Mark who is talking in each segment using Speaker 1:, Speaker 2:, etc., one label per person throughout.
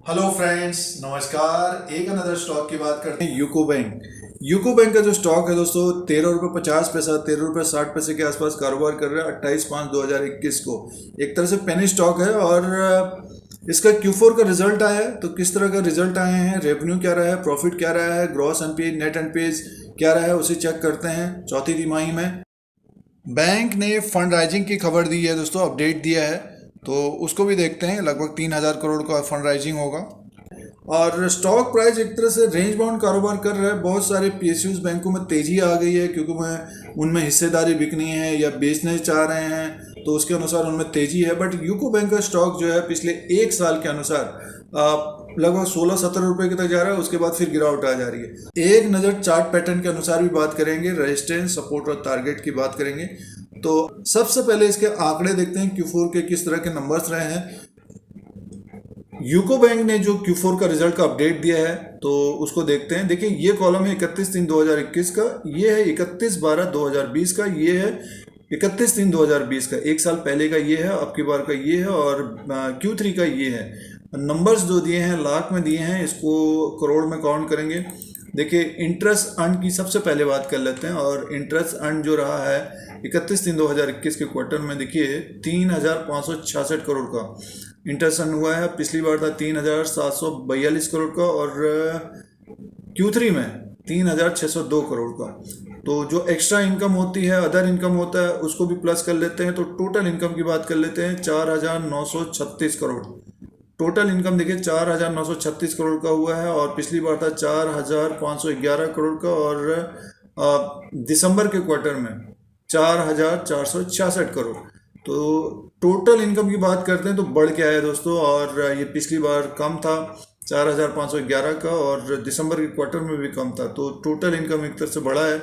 Speaker 1: Hello friends, नमस्कार। एक another stock की बात करते हैं, यूको बैंक। यूको बैंक का जो स्टॉक है दोस्तों, 13 रुपये 50 पैसा, 13 रुपये 60 पैसे के आसपास कारोबार कर रहा है 28/5/2021 को। एक तरह से पेनी स्टॉक है और इसका Q4 का रिजल्ट आया है। तो किस तरह का रिजल्ट आए हैं, रेवेन्यू क्या रहा है, प्रॉफिट क्या रहा है, ग्रॉस एनपीए नेट एनपीए क्या रहा है, उसे चेक करते हैं चौथी तिमाही में। बैंक ने फंड राइजिंग की खबर दी है दोस्तों, अपडेट दिया है, तो उसको भी देखते हैं। लगभग 3,000 करोड़ का फंड राइजिंग होगा और स्टॉक प्राइस एक तरह से रेंज बाउंड कारोबार कर रहा है। बहुत सारे पीएसयूज बैंकों में तेजी आ गई है क्योंकि उनमें हिस्सेदारी बिकनी है या बेचने चाह रहे हैं, तो उसके अनुसार उनमें तेजी है। बट यूको बैंक का स्टॉक जो है पिछले एक साल के अनुसार लगभग 16-17 रुपए के तक जा रहा है, उसके बाद फिर गिरावट आ जा रही है। एक नज़र चार्ट पैटर्न के अनुसार भी बात करेंगे, रेजिस्टेंस, सपोर्ट और टारगेट की बात करेंगे। तो सबसे पहले इसके आंकड़े देखते हैं, Q4 के किस तरह के नंबर्स रहे हैं। यूको बैंक ने जो Q4 का रिजल्ट का अपडेट दिया है तो उसको देखते हैं। देखिए, ये कॉलम है 31/3/2021 का, ये है 31/12/2020 का, ये है 31/3/2020 का। एक साल पहले का ये है, अब की बार का ये है और Q3 का ये है। नंबर्स जो दिए हैं लाख में दिए हैं, इसको करोड़ में काउंट करेंगे। देखिए, इंटरेस्ट अर्न की सबसे पहले बात कर लेते हैं और इंटरेस्ट अर्न जो रहा है 31/3/2021 के क्वार्टर में, देखिए 3,566 करोड़ का इंटरेस्ट अर्न हुआ है। पिछली बार था 3,742 करोड़ का और Q3 में 3,602 करोड़ का। तो जो एक्स्ट्रा इनकम होती है, अदर इनकम होता है, उसको भी प्लस कर लेते हैं तो टोटल इनकम की बात कर लेते हैं 4,936 करोड़। टोटल इनकम देखिए 4,936 करोड़ का हुआ है और पिछली बार था 4,511 करोड़ का और दिसंबर के क्वार्टर में 4,466 करोड़। तो टोटल इनकम की बात करते हैं तो बढ़ के आया दोस्तों, और ये पिछली बार कम था 4,511 का और दिसंबर के क्वार्टर में भी कम था। तो टोटल इनकम एक तरह से बढ़ा है।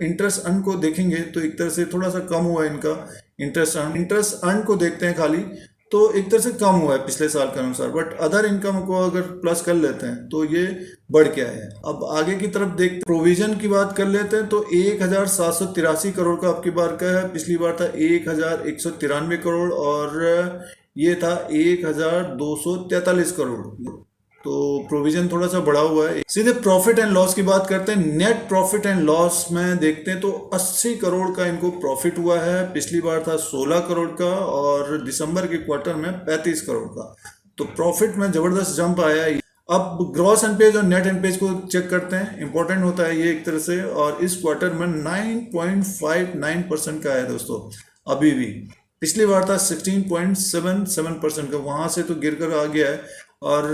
Speaker 1: इंटरेस्ट अर्न को देखेंगे तो एक तरह से थोड़ा सा कम हुआ है इनका इंटरेस्ट अर्न को देखते हैं खाली, तो एक तरह से कम हुआ है पिछले साल के अनुसार। बट अदर इनकम को अगर प्लस कर लेते हैं तो ये बढ़ के आया है। अब आगे की तरफ देखते, प्रोविजन की बात कर लेते हैं तो 1,783 करोड़ का अब की बार का है। पिछली बार था 1,193 करोड़ और ये था 1,243 करोड़। तो प्रोविजन थोड़ा सा बढ़ा हुआ है। सीधे प्रॉफिट एंड लॉस की बात करते हैं। नेट प्रॉफिट एंड लॉस में देखते हैं तो 80 करोड़ का इनको प्रॉफिट हुआ है। पिछली बार था 16 करोड़ का और दिसंबर के क्वार्टर में 35 करोड़ का। तो प्रॉफिट में जबरदस्त जंप आया है। अब ग्रॉस एनपीए और नेट एनपीए को चेक करते हैं, इंपॉर्टेंट होता है ये एक तरह से। और इस क्वार्टर में 9.59% का है दोस्तों अभी भी। पिछली बार था 16.77% का, वहां से तो गिर कर आ गया है और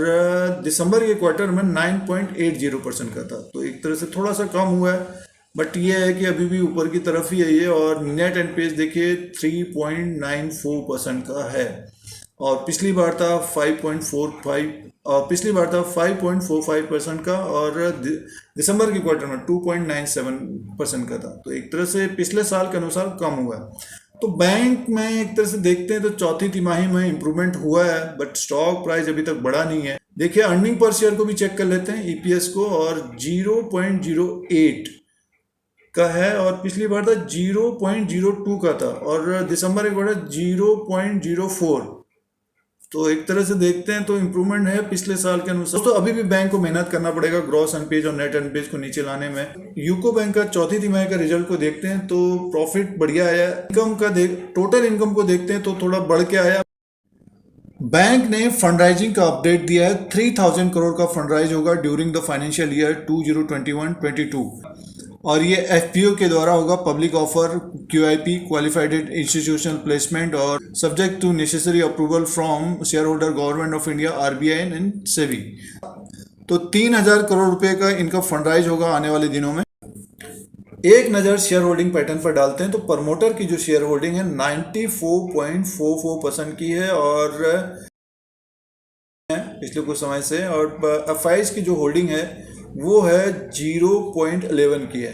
Speaker 1: दिसंबर के क्वार्टर में 9.80% का था। तो एक तरह से थोड़ा सा कम हुआ है, बट ये है कि अभी भी ऊपर की तरफ ही है ये। और नेट एनपीए देखिए 3.94% का है और पिछली बार था 5.45 और पिछली बार था 5.45% का और दिसंबर के क्वार्टर में 2.97% का था। तो एक तरह से पिछले साल के अनुसार कम हुआ है। तो बैंक में एक तरह से देखते हैं तो चौथी तिमाही में इंप्रूवमेंट हुआ है, बट स्टॉक प्राइस अभी तक बढ़ा नहीं है। देखिए, अर्निंग पर शेयर को भी चेक कर लेते हैं, ईपीएस को, और 0.08 का है और पिछली बार था 0.02 का था और दिसंबर के क्वार्टर 0.04। तो एक तरह से देखते हैं तो इम्प्रूवमेंट है पिछले साल के अनुसार। तो अभी भी बैंक को मेहनत करना पड़ेगा ग्रॉस एनपीए और नेट एनपीए को नीचे लाने में। यूको बैंक का चौथी तिमाही का रिजल्ट को देखते हैं तो प्रॉफिट बढ़िया आया। इनकम का टोटल इनकम को देखते हैं तो थोड़ा बढ़ के आया। बैंक ने फंड राइजिंग का अपडेट दिया है, 3,000 करोड़ का फंड राइज होगा ड्यूरिंग द फाइनेंशियल ईयर 2021-22 और ये एफपीओ के द्वारा होगा, public offer, QIP, qualified institutional placement और subject to necessary approval from share holder government of India, RBI and SEBI. तो 3,000 करोड़ रुपए का इनका फंड राइज होगा आने वाले दिनों में। एक नज़र शेयर होल्डिंग पैटर्न पर डालते हैं तो प्रमोटर की जो शेयर होल्डिंग है 94.44% की है और पिछले कुछ समय से, और एफआईज की जो होल्डिंग है वो है 0.11 की है।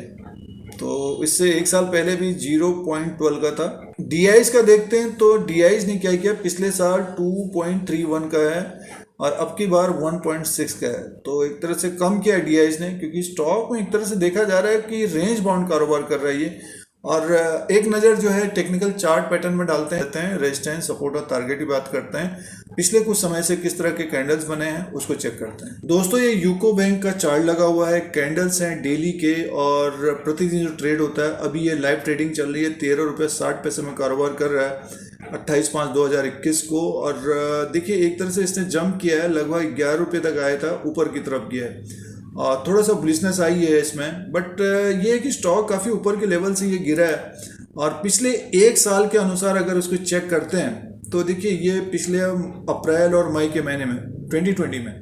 Speaker 1: तो इससे एक साल पहले भी 0.12 का था। डीआईज का देखते हैं तो डीआईज ने क्या किया, पिछले साल 2.31 का है और अब की बार 1.6 का है। तो एक तरह से कम किया है डीआईज ने, क्योंकि स्टॉक में एक तरह से देखा जा रहा है कि रेंज बाउंड कारोबार कर रही है और एक नज़र जो है टेक्निकल चार्ट पैटर्न में डालते हैं, रेजिस्टेंस, सपोर्ट और टारगेट की बात करते हैं। पिछले कुछ समय से किस तरह के कैंडल्स बने हैं उसको चेक करते हैं। दोस्तों ये यूको बैंक का चार्ट लगा हुआ है, कैंडल्स हैं डेली के और प्रतिदिन जो ट्रेड होता है, अभी ये लाइव ट्रेडिंग चल रही है। 13 रुपये 60 पैसे में कारोबार कर रहा है 28/5/2021 को। और देखिए एक तरह से इसने जंप किया है, लगभग 11 रुपये तक आया था, ऊपर की तरफ गया है और थोड़ा सा बुलिशनेस आई है इसमें। बट ये है कि स्टॉक काफ़ी ऊपर के लेवल से ये गिरा है और पिछले एक साल के अनुसार अगर उसको चेक करते हैं तो देखिए ये पिछले अप्रैल और मई के महीने में 2020 में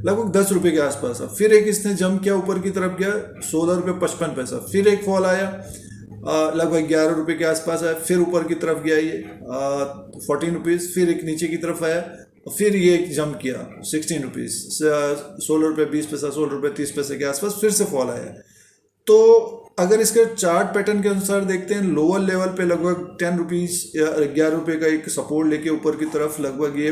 Speaker 1: लगभग 10 रुपये के आसपास है। फिर एक इसने जंप किया, ऊपर की तरफ गया 16 रुपये 55 पैसा, फिर एक फॉल आया लगभग 11 रुपये के आसपास है, फिर ऊपर की तरफ गया ये 14 रुपीज़, फिर एक नीचे की तरफ आया, फिर ये एक जंप किया 16 रुपीज़, 16 रुपये 20 पैसा, 16 रुपये 30 पैसे के आसपास फिर से फॉल आया। तो अगर इसके चार्ट पैटर्न के अनुसार देखते हैं, लोअर लेवल पे लगभग 10 रुपीज़ या 11 रुपये का एक सपोर्ट लेके ऊपर की तरफ लगभग ये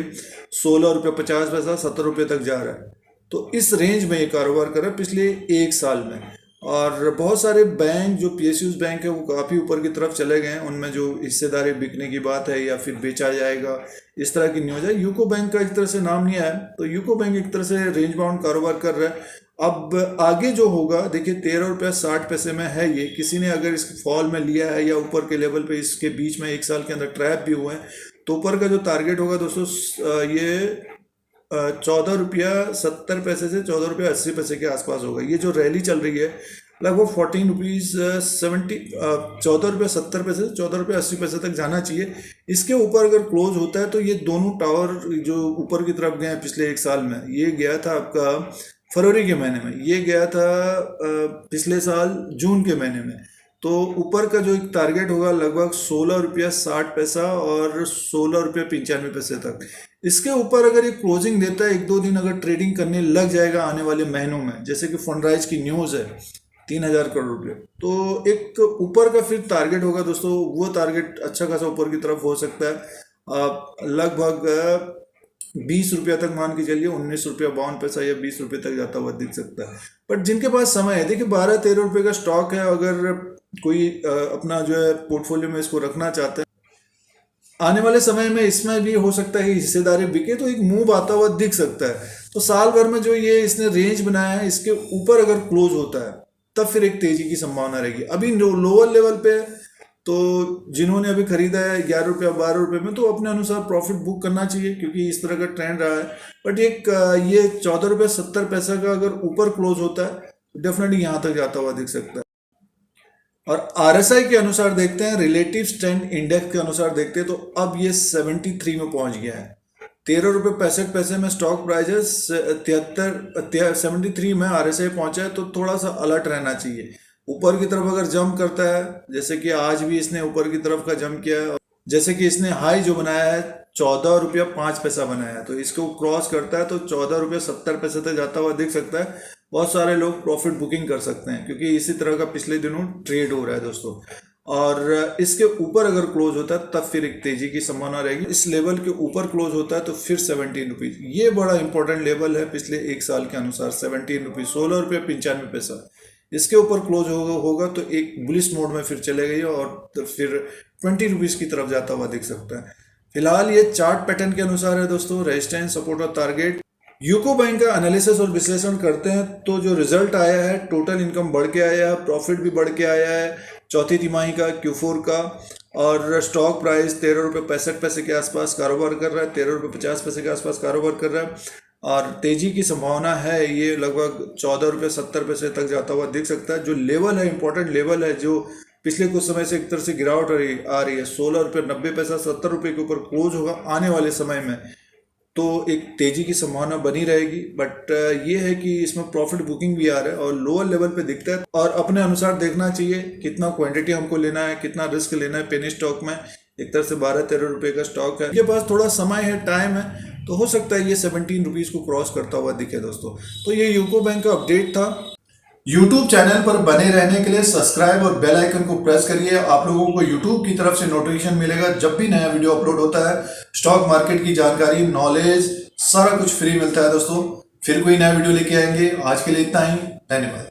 Speaker 1: 16 रुपये 50 पैसा 70 रुपये तक जा रहा है। तो इस रेंज में ये कारोबार कर रहा है पिछले एक साल में। और बहुत सारे बैंक जो PSUs बैंक है वो काफ़ी ऊपर की तरफ चले गए हैं, उनमें जो हिस्सेदारी बिकने की बात है या फिर बेचा जाएगा इस तरह की न्यूज़ है। यूको बैंक का एक तरह से नाम नहीं आया, तो यूको बैंक एक तरह से रेंज बाउंड कारोबार कर रहा है। अब आगे जो होगा देखिए 13 रुपये 60 पैसे में है ये, किसी ने अगर इस फॉल में लिया है या ऊपर के लेवल पे इसके बीच में एक साल के अंदर ट्रैप भी हुए हैं, तो ऊपर का जो टारगेट होगा दोस्तों ये 14 रुपया 70 पैसे से 14 रुपया 80 पैसे के आसपास होगा। ये जो रैली चल रही है लगभग 14 रुपीज़ 14 रुपये 70 पैसे से 14 रुपये 80 पैसे तक जाना चाहिए। इसके ऊपर अगर क्लोज होता है तो ये दोनों टावर जो ऊपर की तरफ गए हैं पिछले एक साल में, ये गया था आपका फरवरी के महीने में, ये गया था पिछले साल जून के महीने में। तो ऊपर का जो एक टारगेट होगा लगभग 16 रुपया 60 पैसा और 16 रुपये 95 पैसे तक। इसके ऊपर अगर ये क्लोजिंग देता है, 1-2 दिन अगर ट्रेडिंग करने लग जाएगा आने वाले महीनों में, जैसे कि फंडराइज की न्यूज़ है 3000 करोड़ रुपये, तो एक ऊपर का फिर टारगेट होगा दोस्तों, वो टारगेट अच्छा खासा ऊपर की तरफ हो सकता है, लगभग 20 रुपया तक मान के चलिए, 19 रुपया 52 पैसा या 20 रुपये तक जाता हुआ दिख सकता है। बट जिनके पास समय है, देखिए 12-13 रुपये का स्टॉक है, अगर कोई अपना जो है पोर्टफोलियो में इसको रखना चाहते हैं, आने वाले समय में इसमें भी हो सकता है हिस्सेदारी बिके तो एक मूव आता हुआ दिख सकता है। तो साल भर में जो ये इसने रेंज बनाया है, इसके ऊपर अगर क्लोज होता है तब फिर एक तेजी की संभावना रहेगी। अभी लोअर लेवल पे तो जिन्होंने अभी खरीदा है 11 रुपया 12 रुपये में, तो अपने अनुसार प्रॉफिट बुक करना चाहिए क्योंकि इस तरह का ट्रेंड रहा है। बट एक ये 14 रुपये 70 पैसा का अगर ऊपर क्लोज होता है तो डेफिनेटली यहाँ तक जाता हुआ दिख सकता है। और RSI के अनुसार देखते हैं, रिलेटिव स्ट्रेंथ इंडेक्स के अनुसार देखते हैं, तो अब ये 73 में पहुंच गया है। 13 रुपये 65 पैसे में स्टॉक प्राइस है, 73 में RSI पहुंचा है, तो थोड़ा सा अलर्ट रहना चाहिए। ऊपर की तरफ अगर जंप करता है, जैसे कि आज भी इसने ऊपर की तरफ का जंप किया है, जैसे कि इसने हाई जो बनाया है 14 रुपया 5 पैसा बनाया है, तो इसको क्रॉस करता है तो 14 रुपये 70 पैसे तक जाता हुआ दिख सकता है। बहुत सारे लोग प्रॉफिट बुकिंग कर सकते हैं क्योंकि इसी तरह का पिछले दिनों ट्रेड हो रहा है दोस्तों। और इसके ऊपर अगर क्लोज होता है तब फिर एक तेजी की संभावना रहेगी। इस लेवल के ऊपर क्लोज होता है तो फिर 17 रुपीज़, ये बड़ा इंपॉर्टेंट लेवल है पिछले एक साल के अनुसार, 17 रुपीज़ 16 रुपये 95 पैसा। इसके ऊपर क्लोज होगा तो एक बुलिश मोड में फिर चले गई और तो फिर 20 रुपीज़ की तरफ जाता हुआ दिख सकता है। फिलहाल ये चार्ट पैटर्न के अनुसार है दोस्तों, रेजिस्टेंस, सपोर्ट और टारगेट। यूको बैंक का एनालिसिस और विश्लेषण करते हैं तो जो रिजल्ट आया है, टोटल इनकम बढ़ के आया है, प्रॉफिट भी बढ़ के आया है चौथी तिमाही का, Q4 का, और स्टॉक प्राइस 13 रुपये 65 पैसे के आसपास कारोबार कर रहा है, 13 रुपये 50 पैसे के आसपास कारोबार कर रहा है। और तेजी की संभावना है, ये लगभग 14 रुपये 70 पैसे तक जाता हुआ दिख सकता है। जो लेवल है, इंपॉर्टेंट लेवल है, जो पिछले कुछ समय से एक तरह से गिरावट आ रही है, 16 रुपये 90 पैसा 70 रुपये के ऊपर क्लोज होगा आने वाले समय में, तो एक तेजी की संभावना बनी रहेगी। बट ये है कि इसमें प्रॉफिट बुकिंग भी आ रहा है और लोअर लेवल पे दिखता है, और अपने अनुसार देखना चाहिए कितना क्वांटिटी हमको लेना है, कितना रिस्क लेना है पेनी स्टॉक में। एक तरह से 12-13 रुपये का स्टॉक है, इनके पास थोड़ा समय है, टाइम है, तो हो सकता है ये 17 रुपीज़ को क्रॉस करता हुआ दिखे दोस्तों। तो ये यूको बैंक का अपडेट था। YouTube चैनल पर बने रहने के लिए सब्सक्राइब और बेल आइकन को प्रेस करिए। आप लोगों को YouTube की तरफ से नोटिफिकेशन मिलेगा जब भी नया वीडियो अपलोड होता है। स्टॉक मार्केट की जानकारी, नॉलेज, सारा कुछ फ्री मिलता है दोस्तों। फिर कोई नया वीडियो लेके आएंगे। आज के लिए इतना ही, धन्यवाद।